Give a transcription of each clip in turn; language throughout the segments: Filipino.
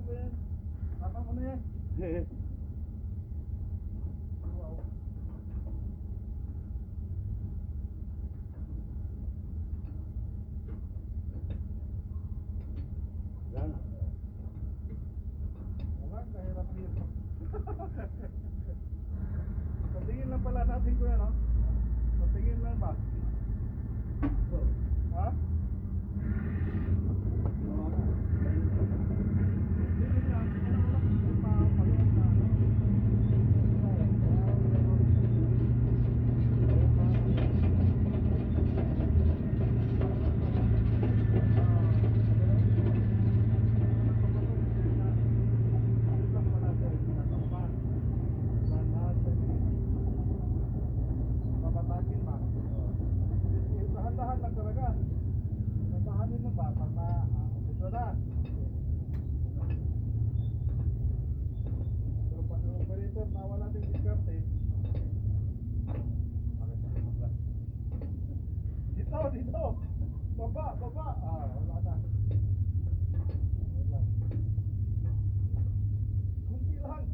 ko yan. Tama mo na yan. Wow. Yan. Wala, kahirap-hirap. Patingin lang pala natin ko yan, no? Patingin lang ba? Ha? Papatakin ba? Dahan-dahan lang talaga. Dahanin mo ba? Ito na. Pero pag ang operator nawala din diskarte. Dito. Baba. Wala na. Wala. Kunti lang.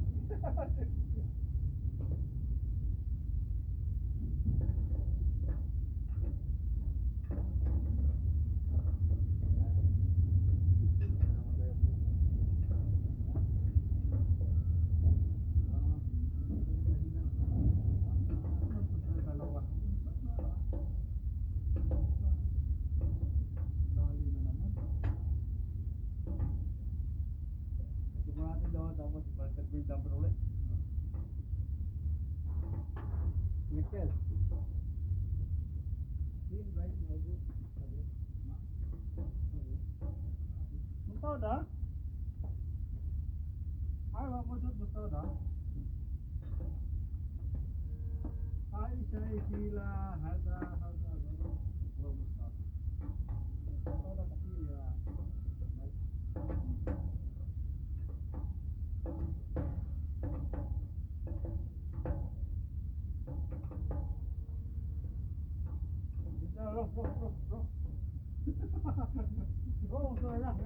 Dalawa. Dali na naman. Cuma natin daw tapos balikan mo yung dumper ulit. Nickel. Feel right now, good. Mustahil ay wag mo dyan mustahil ay sila hada mustahil kapilya Bro, sorry lang.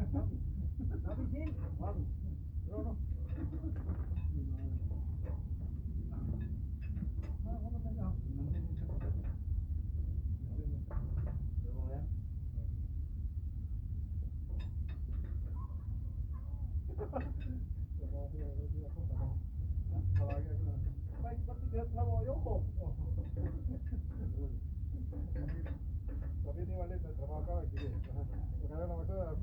Nabisin? Wag. Bro, no. Ano ba tayo? Baik, pati trabaho ko. Sabi ni Walid, trabaho ka, sige. Kaya naman sa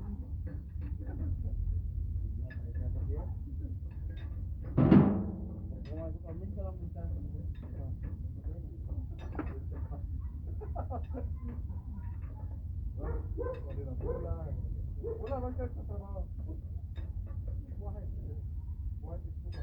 wala lang kayo sa trabaho. Buhay. Buhay dito ba?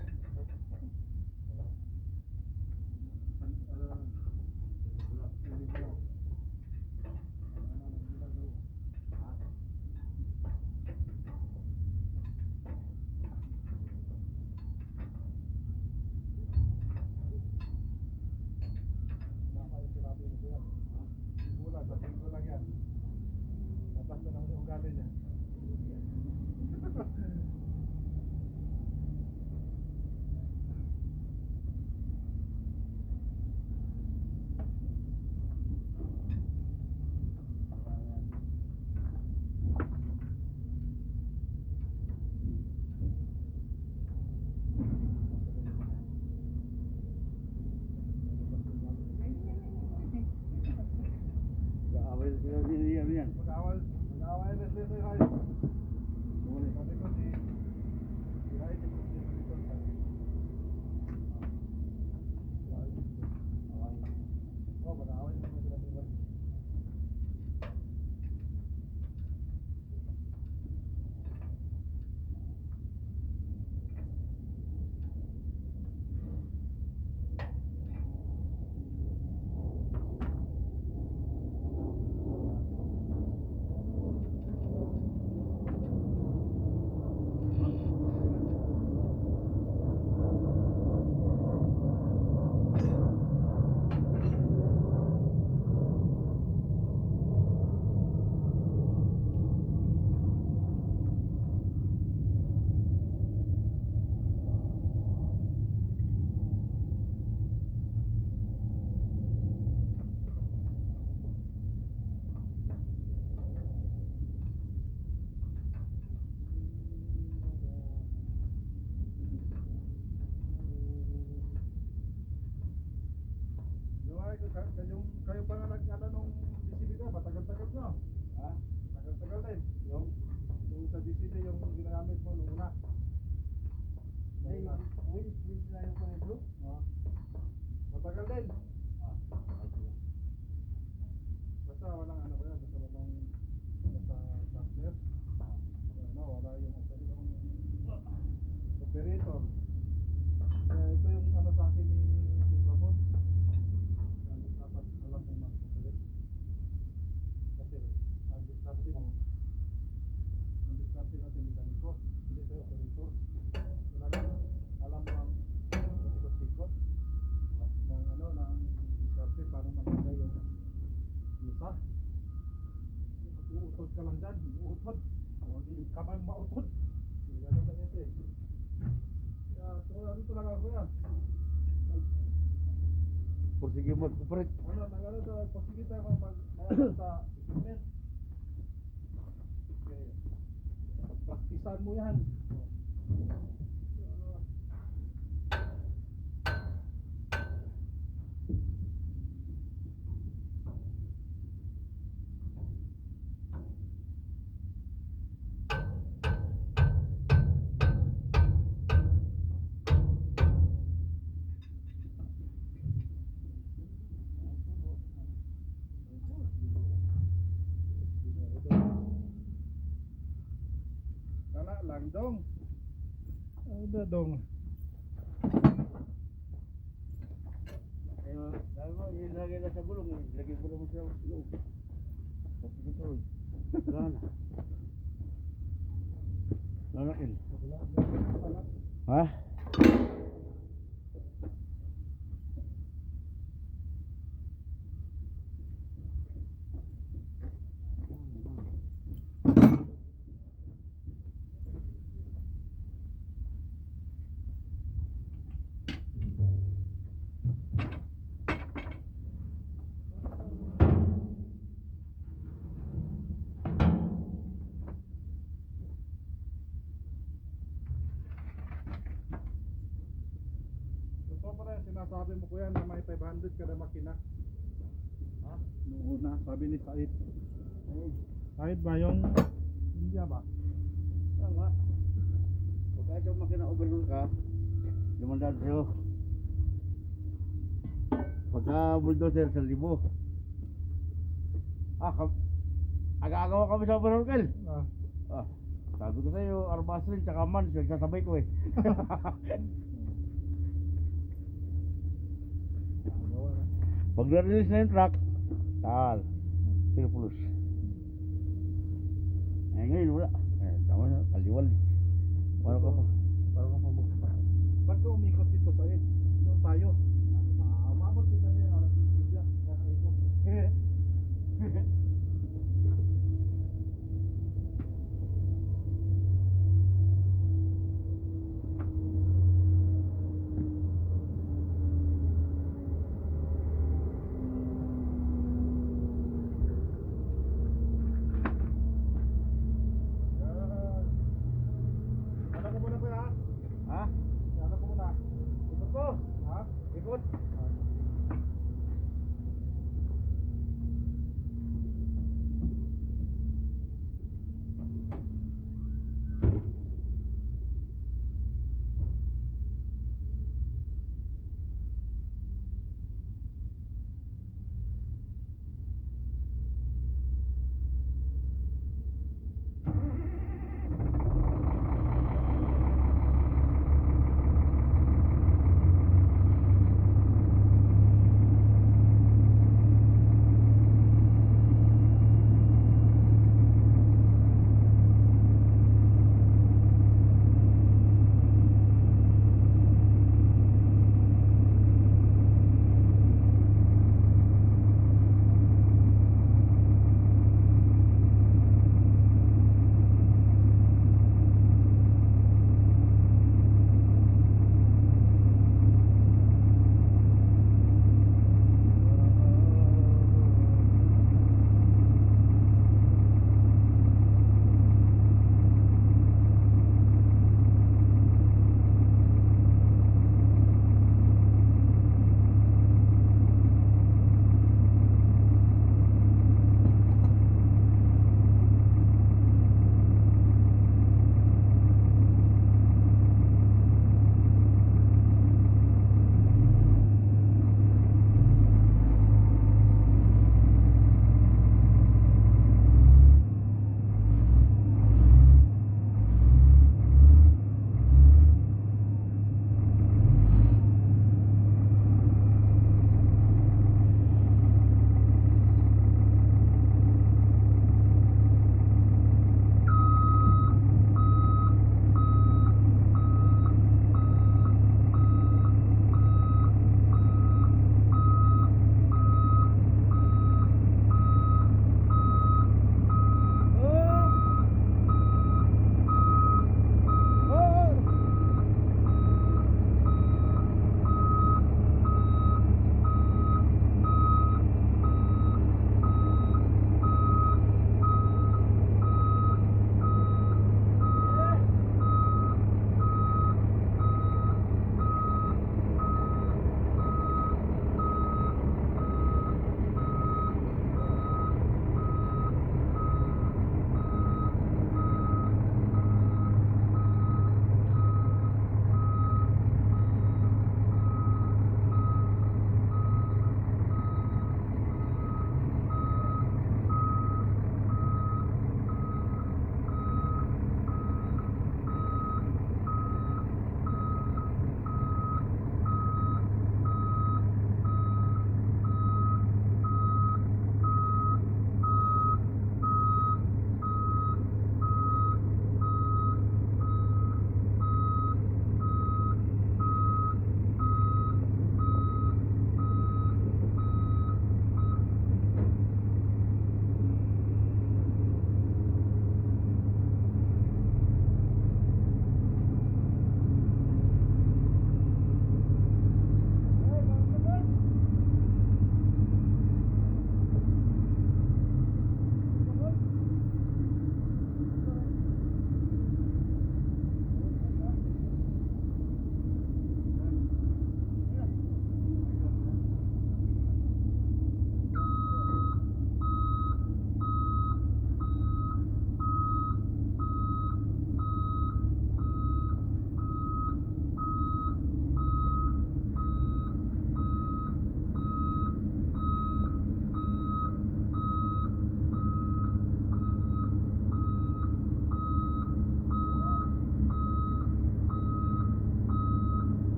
Sabihin ko lang yan. Natas na naman yung ugali niya. Awal sila din yan. Mag-awal na sila tayo. Sabi ko, kayo pa nga nag-ano nung DCB ka, matagal-tagal nyo. Ha? Tagal-tagal din. Yung? Yung sa DCB yung ginamit mo nung una. Ay, wins na yung kulay blue? Ah. Matagal din. Ah, Basta walang ano ba yan, basta walang sa coupler. Ano, wala yung operator. Ito yung ano sa akin ni Ramon. Dapat alam mo mag-operate. Kasi ang diskarte natin mekaniko, hindi tayo operator. Talagang alam mo ang ikot-ikot ng ano, ng diskarte para maganda yung isa. Uutod ka lang dyan, uutod. Hindi ka man mautod. Ganun lang ito eh. So, ano talaga ako yan? Pursige mo, kuparit. Ano, nag-ano sa pasigita ko sa equipment. Okay. Praktisan mo yan. Nana lang dong. Ada dong. Ayo, dahil mo, ilagay na sa gulong, ilagay mo naman sa loob. Tapos ito, wala na. Lalakin. Ha? Ito pa rin sinasabi mo ko yan na may 500 kada makina. Ha? Noong una, sabi ni Said. Said ba yung India ba? Tama. Pagka ito makina-overload ka, lumandaan sa'yo. Pagka bulldozer, 1,000. Aga-agawa kami sa overload, Kel. Ah. Sabi ko sa'yo, Arbasrin, tsaka Man, sasabay ko eh. Pag na-release na yung truck, tal, Silpulus. Eh ngayon wala. Tama na, kaliwal. Paano ka pa? Parang ka pa. Ba't ka umikot dito Said? Doon tayo. Umabot din kami ang India. Kakaikot. Ano ko muna kuya? Ha? Ano ko muna? Ikot ko. Ha? Ikot.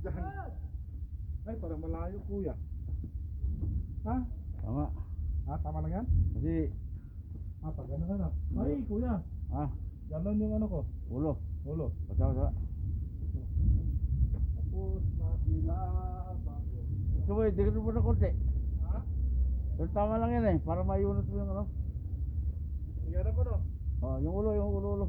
Diyan. Ay, parang malayo kuya. Ha? Tama. Tama lang yan? Kasi, Pag ano na. Ay, kuya. ah, Ganon yung ano ko. ulo. Ulo. Basta. Tapos na sila bago. Ito mo, tigil mo na konti. Ha? Pero tama lang yan eh, para mayunot mo yung ano. Yan ako no. Oh, yung ulo.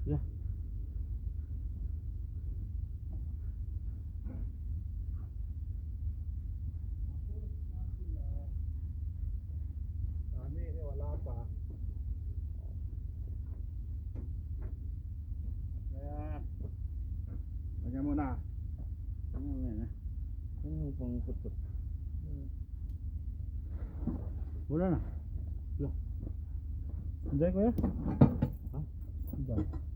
Yeah. Kami, wala pa. Kaya, Lagyan mo na. ano yan eh. Ano pang kutot? Wala na. Diyan kuya? Ha? Diyan.